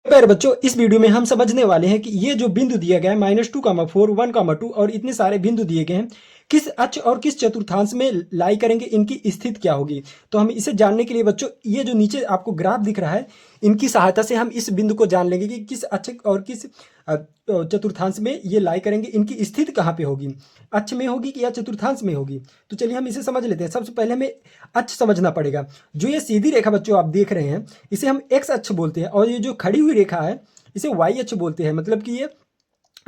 प्यारे बच्चों, इस वीडियो में हम समझने वाले हैं कि ये जो बिंदु दिया गया है -2, 4, 1, 2 और इतने सारे बिंदु दिए गए हैं, किस अक्ष और किस चतुर्थांश में लाई करेंगे, इनकी स्थिति क्या होगी। तो हम इसे जानने के लिए बच्चों, ये जो नीचे आपको ग्राफ दिख रहा है, इनकी सहायता से हम इस बिंदु को जान लेंगे कि किस अक्ष और किस चतुर्थांश में ये लाई करेंगे, इनकी स्थिति कहाँ पे होगी, अक्ष में होगी कि या चतुर्थांश में होगी। तो चलिए हम इसे समझ लेते हैं। सबसे पहले हमें अक्ष समझना पड़ेगा। जो ये सीधी रेखा बच्चों आप देख रहे हैं, इसे हम एक्स अक्ष बोलते हैं, और ये जो खड़ी हुई रेखा है इसे वाई अक्ष बोलते हैं। मतलब कि ये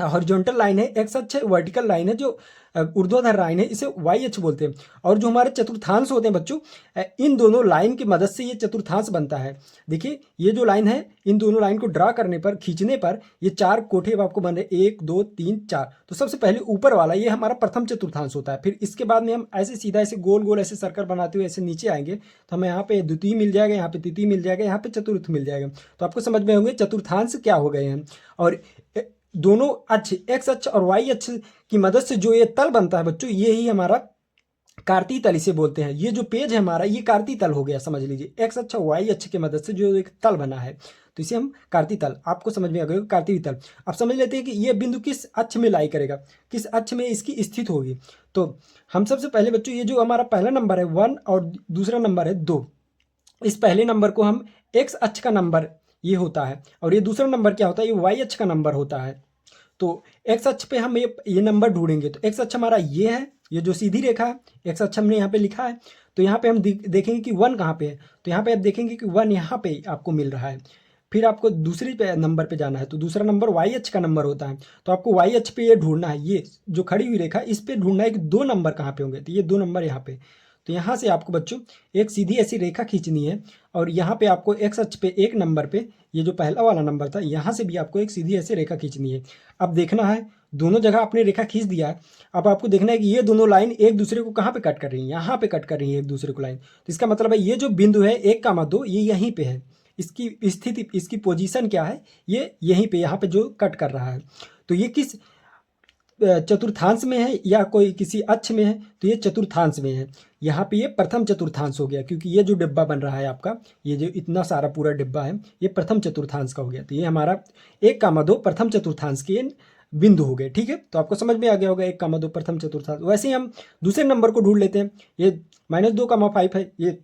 हॉरिजॉन्टल लाइन है, एक्स अक्ष वर्टिकल लाइन है, जो ऊर्ध्वाधर लाइन है, इसे वाई अक्ष बोलते हैं। और जो हमारे चतुर्थांश होते हैं बच्चों, इन दोनों लाइन की मदद से ये चतुर्थांश बनता है। देखिए ये जो लाइन है, इन दोनों लाइन को ड्रा करने पर, खींचने पर ये चार कोठे आपको बन रहे, 1 2 3 4। तो सबसे पहले ऊपर वाला ये हमारा प्रथम चतुर्थांश होता है। फिर इसके बाद में हम ऐसे सीधा ऐसे गोल गोल ऐसे सर्कल बनाते हुए ऐसे नीचे आएंगे, तो हमें यहाँ पे द्वितीय मिल जाएगा, यहाँ पे तृतीय मिल जाएगा, यहाँ पे चतुर्थ मिल जाएगा। तो आपको समझ में होंगे चतुर्थांश क्या हो गए हैं। और दोनों अक्ष, एक्स अक्ष और वाई अक्ष की मदद से जो ये तल बनता है बच्चों, ये ही हमारा कार्तीय तल इसे बोलते हैं। ये जो पेज है हमारा, ये कार्तीय तल हो गया, समझ लीजिए। एक्स अक्ष और वाई अक्ष की मदद से जो एक तल बना है, तो इसे हम कार्तीय तल, आपको समझ में आ गया कार्तीय तल। अब समझ लेते हैं कि ये बिंदु किस अक्ष में लाई करेगा, किस अक्ष में इसकी स्थित होगी। तो हम सबसे पहले बच्चों, ये जो हमारा पहला नंबर है 1 और दूसरा नंबर है 2, इस पहले नंबर को हम एक्स अक्ष का नंबर ये होता है, और ये दूसरा नंबर क्या होता है, ये वाई अक्ष का नंबर होता है। तो एक्स अक्ष पे हम ये नंबर ढूंढेंगे। तो एक्स अक्ष हमारा ये है, ये जो सीधी रेखा है, एक्स अक्ष हमने यहाँ पे लिखा है। तो यहाँ पे हम देखेंगे कि 1 कहाँ पे है। तो यहाँ पे आप देखेंगे कि 1 यहाँ पे आपको मिल रहा है। फिर आपको दूसरी पे नंबर पे जाना है, तो दूसरा नंबर वाई अक्ष का नंबर होता है। तो आपको वाई अक्ष पे ये ढूंढना है, ये जो खड़ी हुई रेखा, इस पे ढूंढना है कि 2 नंबर कहाँ पे होंगे। तो ये 2 नंबर यहाँ पे। तो यहाँ से आपको बच्चों एक सीधी ऐसी रेखा खींचनी है, और यहाँ पे आपको एक्स अक्ष पे एक नंबर पे, ये जो पहला वाला नंबर था, यहाँ से भी आपको एक सीधी ऐसी रेखा खींचनी है। अब देखना है, दोनों जगह आपने रेखा खींच दिया है। अब आपको देखना है कि ये दोनों लाइन एक दूसरे को कहाँ पे कट कर रही हैं, यहाँ पे कट कर रही है एक दूसरे को लाइन। तो इसका मतलब है ये जो बिंदु है 1, 2, ये यहीं पे है। इसकी स्थिति, इसकी पोजीशन क्या है, ये यहीं पे, यहाँ पे जो कट कर रहा है। तो ये किस चतुर्थांश में है या कोई किसी अक्ष में है, तो ये चतुर्थांश में है। यहाँ पे ये प्रथम चतुर्थांश हो गया, क्योंकि ये जो डिब्बा बन रहा है आपका, ये जो इतना सारा पूरा डिब्बा है, ये प्रथम चतुर्थांश का हो गया। तो ये हमारा 1, 2 प्रथम चतुर्थांश के बिंदु हो गए। ठीक है, तो आपको समझ में आ गया होगा 1, 2 प्रथम चतुर्थांश। वैसे ही हम दूसरे नंबर को ढूंढ लेते हैं। ये -2, 5 है ये।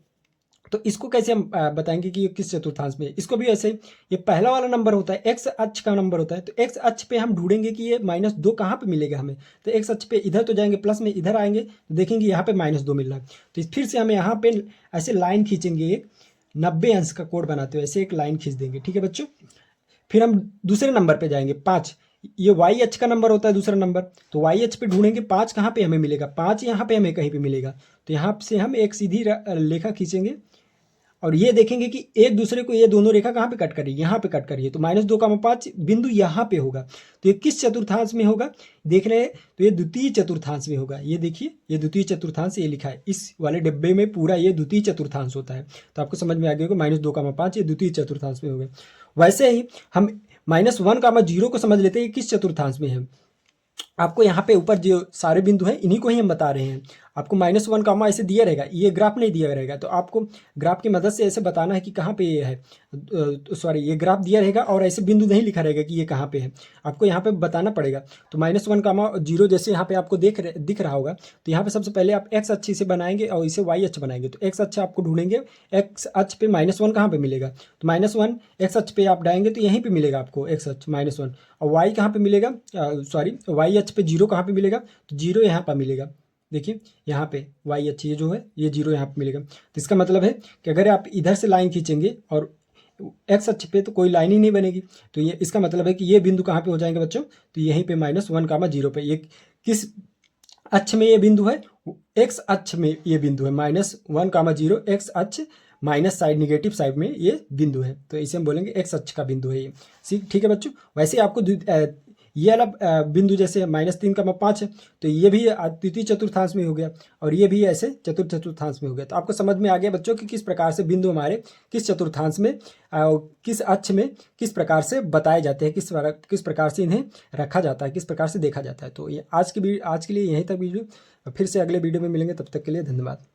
तो इसको कैसे हम बताएंगे कि ये किस चतुर्थांश में है। इसको भी ऐसे ही, ये पहला वाला नंबर होता है, एक्स अक्ष का नंबर होता है। तो एक्स अक्ष पे हम ढूंढेंगे कि ये -2 कहाँ पे मिलेगा हमें। तो एक्स अक्ष पे इधर तो जाएंगे, प्लस में इधर आएंगे, तो देखेंगे यहाँ पे -2 मिल रहा है। तो फिर से हमें यहाँ पे ऐसे लाइन खींचेंगे, एक 90 अंश का कोण बनाते हुए ऐसे एक लाइन खींच देंगे। ठीक है बच्चों, फिर हम दूसरे नंबर पे जाएंगे 5, ये वाई अक्ष का नंबर होता है दूसरा नंबर। तो वाई अक्ष पे ढूंढेंगे 5 कहाँ पे हमें मिलेगा, 5 यहाँ पे हमें कहीं पे मिलेगा। तो यहाँ से हम एक सीधी रेखा खींचेंगे, और ये देखेंगे कि एक दूसरे को ये दोनों रेखा कहाँ पे कट कर रही है, यहाँ पे कट कर रही है। तो -2, 5 बिंदु यहाँ पे होगा। तो ये किस चतुर्थांश में होगा, देख रहे हैं, तो ये द्वितीय चतुर्थांश में होगा। ये देखिए, ये द्वितीय चतुर्थांश ये लिखा है इस वाले डिब्बे में, पूरा ये द्वितीय चतुर्थांश होता है। तो आपको समझ में आ गया होगा -2, 5 ये द्वितीय चतुर्थांश में होगा। वैसे ही हम -1, 0 को समझ लेते हैं किस चतुर्थांश में है। आपको यहाँ पे ऊपर जो सारे बिंदु हैं, इन्हीं को ही हम बता रहे हैं। आपको -1, ऐसे दिया रहेगा, ये ग्राफ नहीं दिया रहेगा। तो आपको ग्राफ की मदद से ऐसे बताना है कि कहाँ पे ये है। सॉरी, ये ग्राफ दिया रहेगा और ऐसे बिंदु नहीं लिखा रहेगा कि ये कहाँ पे है, आपको यहाँ पे बताना पड़ेगा। तो -1, 0 जैसे यहाँ पे आपको दिख रहा होगा। तो यहाँ पे सबसे पहले आप एक्स अक्ष से बनाएंगे और इसे वाई अक्ष बनाएंगे। तो एक्स अक्ष आपको ढूंढेंगे, एक्स अक्ष पे -1 कहाँ पे मिलेगा, तो -1 एक्स अक्ष पे आप डालेंगे तो यहीं पे मिलेगा आपको एक्स अक्ष -1। और वाई कहाँ पे मिलेगा, सॉरी वाई अक्ष पे 0 कहाँ पे मिलेगा, तो 0 यहाँ पर मिलेगा। देखिए यहाँ पे वाई अक्ष ये जो है, ये 0 यहाँ पे मिलेगा। तो इसका मतलब है कि अगर आप इधर से लाइन खींचेंगे और एक्स अक्ष पे, तो कोई लाइन ही नहीं बनेगी। तो ये इसका मतलब है कि ये बिंदु कहाँ पे हो जाएंगे बच्चों, तो यहीं पे -1, 0 पे। ये किस अक्ष में ये बिंदु है, एक्स अक्ष में ये बिंदु है। -1, 0 एक्स अक्ष, माइनस साइड, निगेटिव साइड में ये बिंदु है। तो इसे हम बोलेंगे एक्स अक्ष का बिंदु है ये। ठीक है बच्चों, वैसे आपको ये वाला बिंदु जैसे -3, 5 है, तो ये भी द्वितीय चतुर्थांश में हो गया, और ये भी ऐसे चतुर्थ चतुर्थांश में हो गया। तो आपको समझ में आ गया बच्चों कि किस प्रकार से बिंदु हमारे किस चतुर्थांश में, किस अक्ष में किस प्रकार से बताए जाते हैं, किस प्रकार से इन्हें रखा जाता है, किस प्रकार से देखा जाता है। तो ये आज के लिए यहीं तक वीडियो, फिर से अगले वीडियो में मिलेंगे, तब तक के लिए धन्यवाद।